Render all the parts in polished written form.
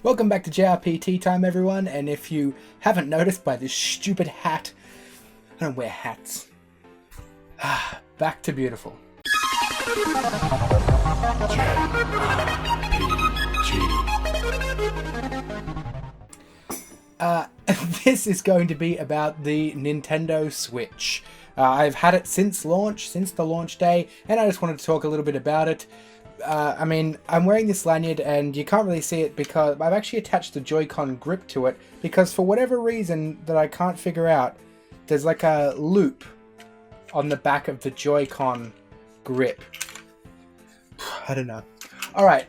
Welcome back to JRPTea-Time, everyone, and if you haven't noticed by this stupid hat, I don't wear hats. Back to beautiful. This is going to be about the Nintendo Switch. I've had it since the launch day, and I just wanted to talk a little bit about it. I'm wearing this lanyard and you can't really see it because I've actually attached the Joy-Con grip to it because for whatever reason that I can't figure out, there's like a loop on the back of the Joy-Con grip. I don't know. Alright,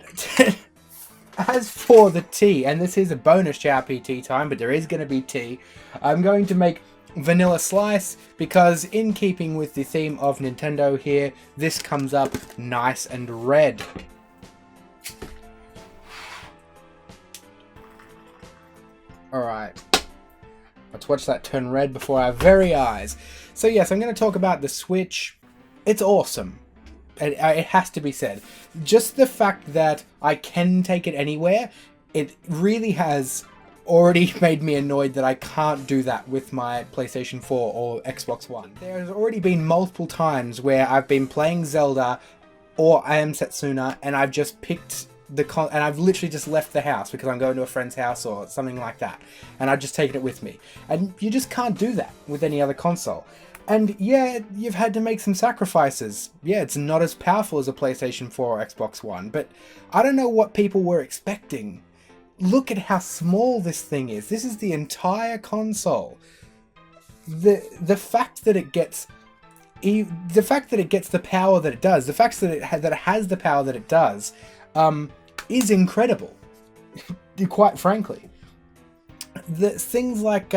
as for the tea, and this is a bonus JRPTea-Time, but there is going to be tea, I'm going to make vanilla slice because in keeping with the theme of Nintendo here, this comes up nice and red. Alright, let's watch that turn red before our very eyes. So yes, I'm going to talk about the Switch. It's awesome. It has to be said. Just the fact that I can take it anywhere, it really has already made me annoyed that I can't do that with my PlayStation 4 or Xbox One. There's already been multiple times where I've been playing Zelda or I Am Setsuna and I've just picked and I've literally just left the house because I'm going to a friend's house or something like that, and I've just taken it with me. And you just can't do that with any other console. And yeah, you've had to make some sacrifices. Yeah, it's not as powerful as a PlayStation 4 or Xbox One, but I don't know what people were expecting. Look at how small this thing is. This is the entire console. The fact that it gets the power that it does, the fact that it has the power that it does, is incredible. Quite frankly, the things like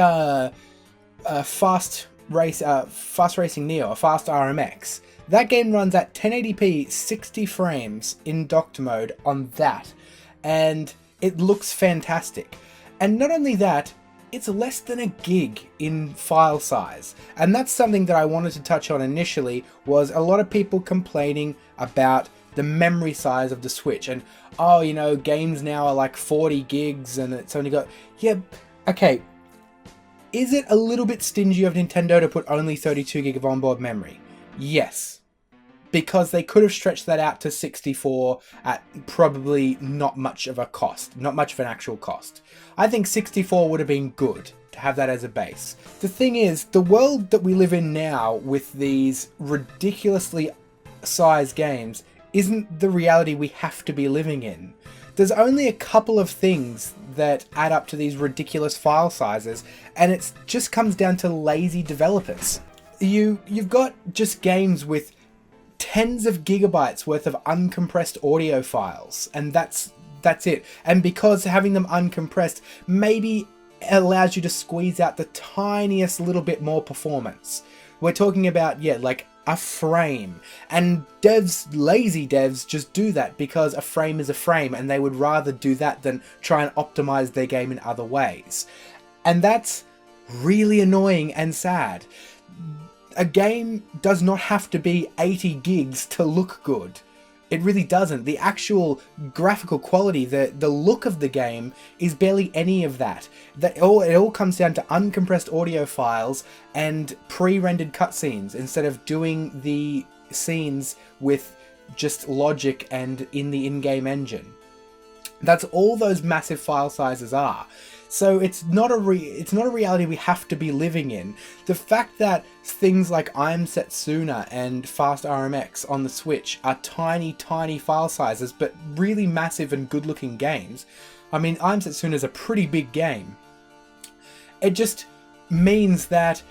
Fast Racing Neo, or Fast RMX, that game runs at 1080p 60 frames in docked mode on that, and it looks fantastic. And not only that, it's less than a gig in file size. And that's something that I wanted to touch on initially, was a lot of people complaining about the memory size of the Switch. And, oh, you know, games now are like 40 gigs and it's only got... Yeah, okay. Is it a little bit stingy of Nintendo to put only 32 gig of onboard memory? Yes. Because they could have stretched that out to 64 at probably not much of a cost, not much of an actual cost. I think 64 would have been good to have that as a base. The thing is, the world that we live in now with these ridiculously sized games isn't the reality we have to be living in. There's only a couple of things that add up to these ridiculous file sizes, and it just comes down to lazy developers. You've got just games with tens of gigabytes worth of uncompressed audio files, and that's it. And because having them uncompressed maybe allows you to squeeze out the tiniest little bit more performance. We're talking about, yeah, like a frame. And lazy devs just do that because a frame is a frame, and they would rather do that than try and optimize their game in other ways. And that's really annoying and sad. A game does not have to be 80 gigs to look good. It really doesn't. The actual graphical quality, the look of the game is barely any of that. It all comes down to uncompressed audio files and pre-rendered cutscenes instead of doing the scenes with just logic and in the in-game engine. That's all those massive file sizes are. So it's not a reality we have to be living in. The fact that things like I Am Setsuna and Fast RMX on the Switch are tiny, tiny file sizes, but really massive and good-looking games. I mean, I Am Setsuna is a pretty big game. It just means that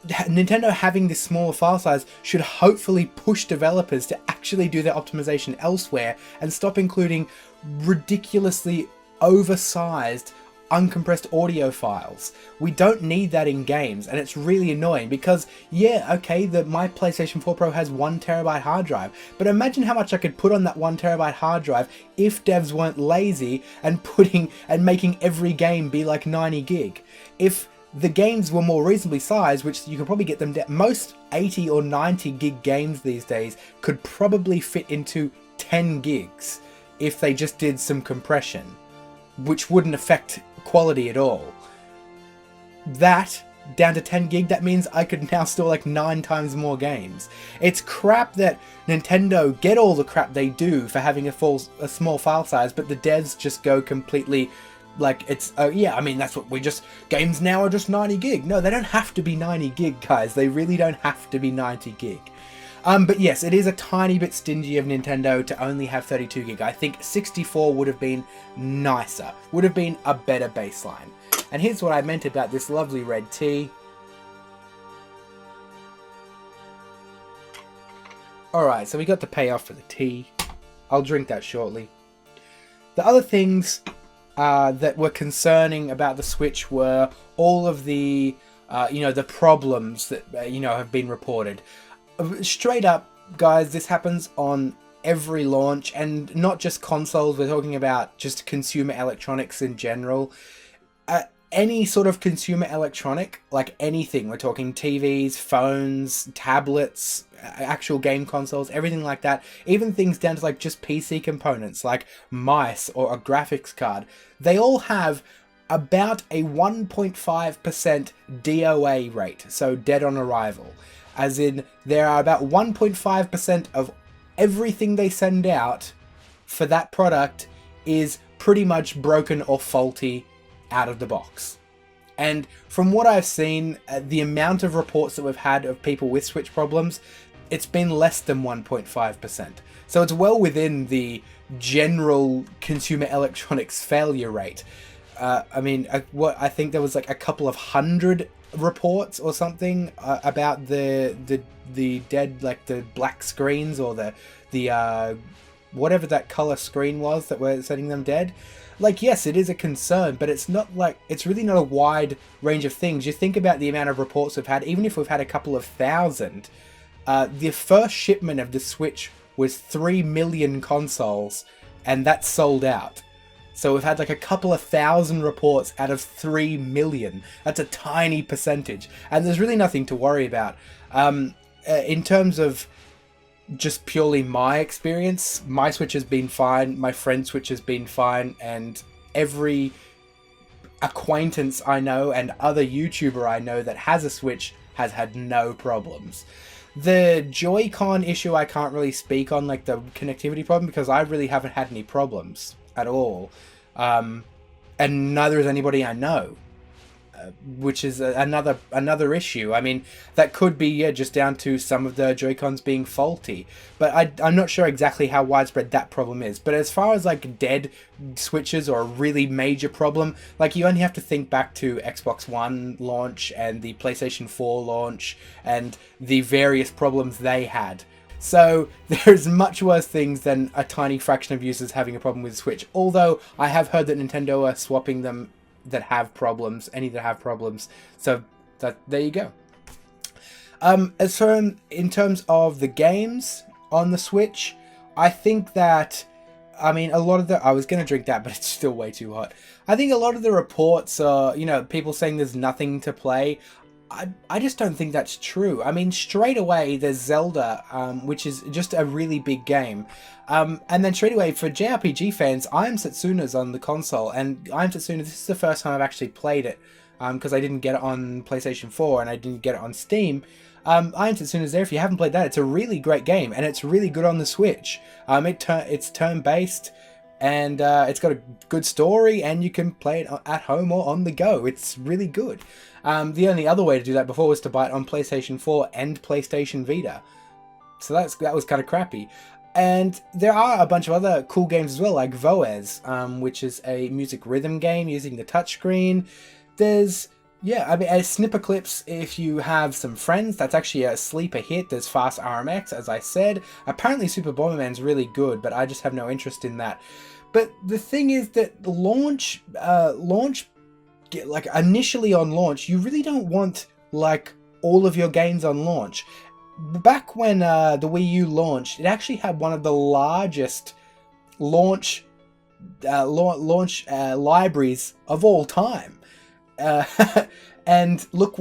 Nintendo having this smaller file size should hopefully push developers to actually do their optimization elsewhere and stop including ridiculously oversized uncompressed audio files. We don't need that in games, and it's really annoying because, yeah, okay, my PlayStation 4 Pro has 1 terabyte hard drive, but imagine how much I could put on that 1 terabyte hard drive if devs weren't lazy and making every game be like 90 gig. If the games were more reasonably sized, which you could probably get them most 80 or 90 gig games these days could probably fit into 10 gigs if they just did some compression. which wouldn't affect quality at all. That down to 10 gig, that means I could now store like 9 times more games. It's crap that Nintendo get all the crap they do for having a small file size, but the devs just go completely like it's, yeah, I mean, that's what games now are just 90 gig. No, they don't have to be 90 gig, guys. They really don't have to be 90 gig. But yes, it is a tiny bit stingy of Nintendo to only have 32 gig. I think 64 would have been nicer, would have been a better baseline. And here's what I meant about this lovely red tea. Alright, so we got the payoff for the tea. I'll drink that shortly. The other things that were concerning about the Switch were all of the, the problems that, have been reported. Straight up, guys, this happens on every launch, and not just consoles, we're talking about just consumer electronics in general. Any sort of consumer electronic, like anything, we're talking TVs, phones, tablets, actual game consoles, everything like that, even things down to like just PC components like mice or a graphics card, they all have about a 1.5% DOA rate, so dead on arrival. As in, there are about 1.5% of everything they send out for that product is pretty much broken or faulty out of the box. And from what I've seen, the amount of reports that we've had of people with Switch problems, it's been less than 1.5%. So it's well within the general consumer electronics failure rate. I think there was like a couple of hundred reports or something about the dead, like the black screens or the whatever that color screen was that were setting them dead. Like, yes, it is a concern, but it's not like, it's really not a wide range of things. You think about the amount of reports we've had, even if we've had a couple of thousand, the first shipment of the Switch was 3 million consoles, and that's sold out. So we've had like a couple of thousand reports out of 3 million. That's a tiny percentage, and there's really nothing to worry about. In terms of just purely my experience, my Switch has been fine, my friend's Switch has been fine, and every acquaintance I know and other YouTuber I know that has a Switch has had no problems. The Joy-Con issue I can't really speak on, like the connectivity problem, because I really haven't had any problems at all. And neither has anybody I know. Which is another issue. I mean, that could be just down to some of the Joy-Cons being faulty, but I'm not sure exactly how widespread that problem is. But as far as like dead Switches or a really major problem, like you only have to think back to Xbox One launch and the PlayStation 4 launch and the various problems they had. So there's much worse things than a tiny fraction of users having a problem with Switch. Although I have heard that Nintendo are swapping them that have problems, any that have problems. So there you go. As for in terms of the games on the Switch, I think that, I mean, a lot of the, I was going to drink that, but it's still way too hot. I think a lot of the reports are, people saying there's nothing to play. I just don't think that's true. I mean, straight away, there's Zelda, which is just a really big game. And then straight away, for JRPG fans, I Am Setsuna's on the console. And I Am Setsuna, this is the first time I've actually played it, because I didn't get it on PlayStation 4 and I didn't get it on Steam. I Am Setsuna's there. If you haven't played that, it's a really great game, and it's really good on the Switch. It's turn-based, and it's got a good story, and you can play it at home or on the go. It's really good. The only other way to do that before was to buy it on PlayStation 4 and PlayStation Vita. So that was kind of crappy. And there are a bunch of other cool games as well, like Voez, which is a music rhythm game using the touchscreen. There's, a Snipper Clips if you have some friends. That's actually a sleeper hit. There's Fast RMX, as I said. Apparently Super Bomberman's really good, but I just have no interest in that. But the thing is that launch, like initially on launch, you really don't want like all of your games on launch. Back when the Wii U launched, it actually had one of the largest launch libraries of all time, and look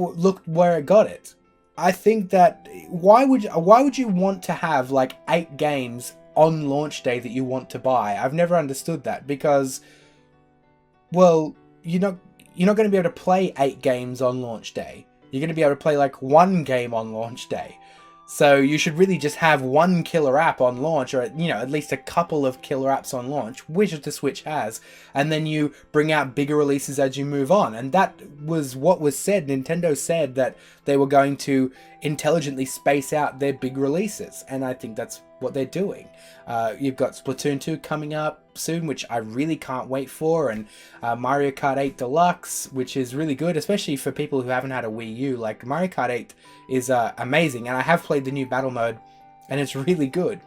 where it got it. I think that why would you want to have like 8 games on launch day that you want to buy? I've never understood that, because well, you're not going to be able to play 8 games on launch day. You're going to be able to play like 1 game on launch day. So you should really just have 1 killer app on launch, or at least a couple of killer apps on launch, which the Switch has, and then you bring out bigger releases as you move on. And that was what was said. Nintendo said that they were going to intelligently space out their big releases, and I think that's what they're doing. You've got Splatoon 2 coming up soon, which I really can't wait for, and Mario Kart 8 Deluxe, which is really good, especially for people who haven't had a Wii U. Like, Mario Kart 8 is amazing, and I have played the new battle mode, and it's really good.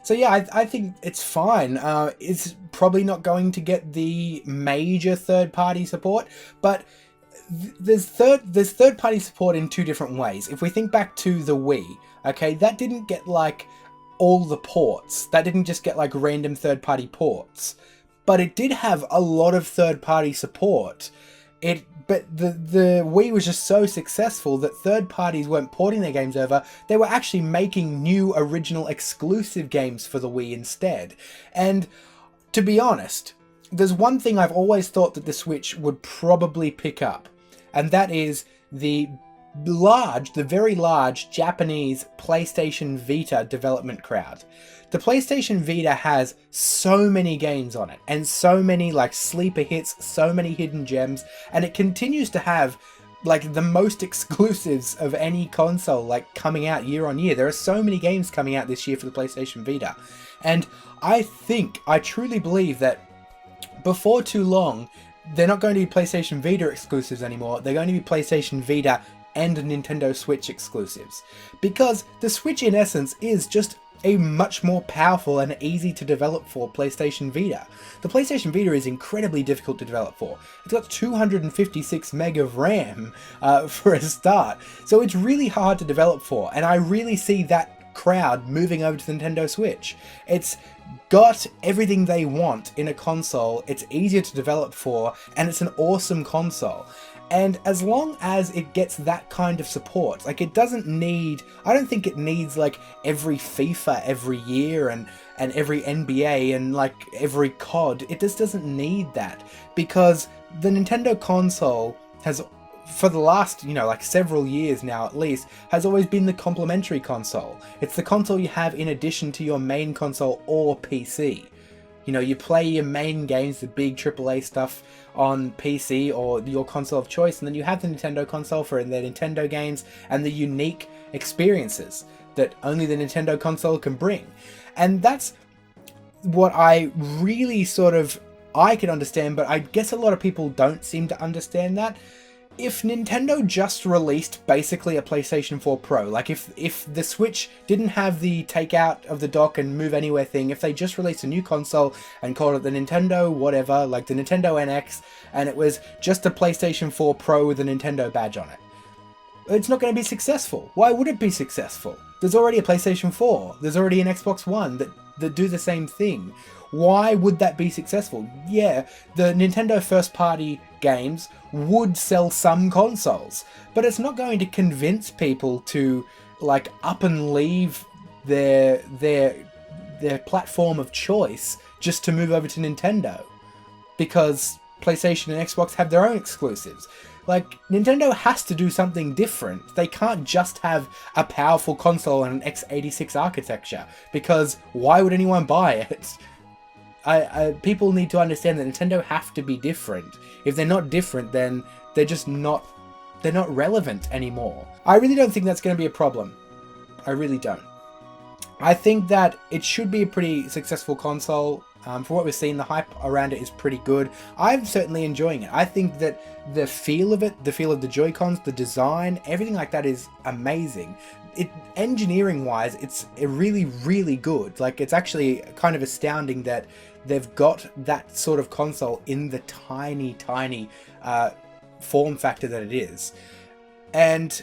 So yeah, I think it's fine. It's probably not going to get the major third-party support, but there's third-party support in 2 different ways. If we think back to the Wii, okay, that didn't get like all the ports. That didn't just get like random third-party ports, but it did have a lot of third-party support. But the Wii was just so successful that third parties weren't porting their games over. They were actually making new original exclusive games for the Wii instead. And to be honest, there's one thing I've always thought that the Switch would probably pick up, and that is the very large Japanese PlayStation Vita development crowd. The PlayStation Vita has so many games on it, and so many like sleeper hits, so many hidden gems, and it continues to have like the most exclusives of any console, like coming out year on year. There are so many games coming out this year for the PlayStation Vita, and I truly believe that before too long, they're not going to be PlayStation Vita exclusives anymore. They're going to be PlayStation Vita and Nintendo Switch exclusives, because the Switch in essence is just a much more powerful and easy to develop for PlayStation Vita. The PlayStation Vita is incredibly difficult to develop for. It's got 256 meg of RAM for a start, so it's really hard to develop for, and I really see that crowd moving over to the Nintendo Switch. It's got everything they want in a console, it's easier to develop for, and it's an awesome console. And as long as it gets that kind of support, like it doesn't need, I don't think it needs like every FIFA every year and every NBA and like every COD. It just doesn't need that, because the Nintendo console has, for the last, like several years now at least, has always been the complementary console. It's the console you have in addition to your main console or PC. You play your main games, the big AAA stuff, on PC or your console of choice, and then you have the Nintendo console for the Nintendo games and the unique experiences that only the Nintendo console can bring. And that's what I really I can understand, but I guess a lot of people don't seem to understand that. If Nintendo just released basically a PlayStation 4 Pro, like if the Switch didn't have the take out of the dock and move anywhere thing, if they just released a new console and called it the Nintendo whatever, like the Nintendo NX, and it was just a PlayStation 4 Pro with a Nintendo badge on it, it's not going to be successful. Why would it be successful? There's already a PlayStation 4, there's already an Xbox One that do the same thing. Why would that be successful? Yeah, the Nintendo first party games would sell some consoles, but it's not going to convince people to like up and leave their platform of choice just to move over to Nintendo, because PlayStation and Xbox have their own exclusives. Like, Nintendo has to do something different. They can't just have a powerful console and an x86 architecture, because why would anyone buy it? People need to understand that Nintendo have to be different. If they're not different, then they're just not relevant anymore. I really don't think that's going to be a problem. I really don't. I think that it should be a pretty successful console. For what we've seen, the hype around it is pretty good. I'm certainly enjoying it. I think that the feel of it, the feel of the Joy-Cons, the design, everything like that is amazing. Engineering-wise, it's really, really good. Like, it's actually kind of astounding that they've got that sort of console in the tiny, tiny form factor that it is. And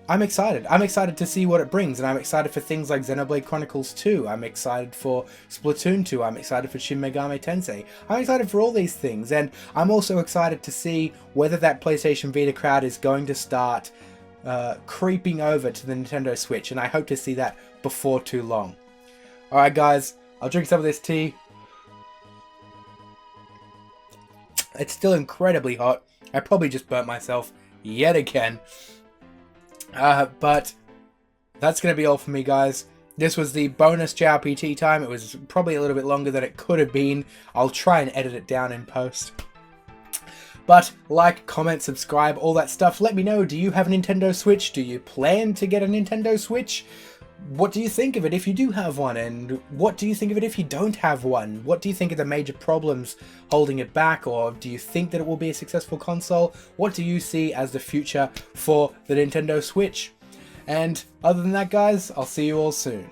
I'm excited. I'm excited to see what it brings, and I'm excited for things like Xenoblade Chronicles 2. I'm excited for Splatoon 2. I'm excited for Shin Megami Tensei. I'm excited for all these things, and I'm also excited to see whether that PlayStation Vita crowd is going to start creeping over to the Nintendo Switch, and I hope to see that before too long. Alright guys, I'll drink some of this tea. It's still incredibly hot. I probably just burnt myself yet again. But that's going to be all for me, guys. This was the bonus JRPT time. It was probably a little bit longer than it could have been. I'll try and edit it down in post. But like, comment, subscribe, all that stuff. Let me know, do you have a Nintendo Switch? Do you plan to get a Nintendo Switch? What do you think of it if you do have one? And what do you think of it if you don't have one? What do you think are the major problems holding it back? Or do you think that it will be a successful console? What do you see as the future for the Nintendo Switch? And other than that, guys, I'll see you all soon.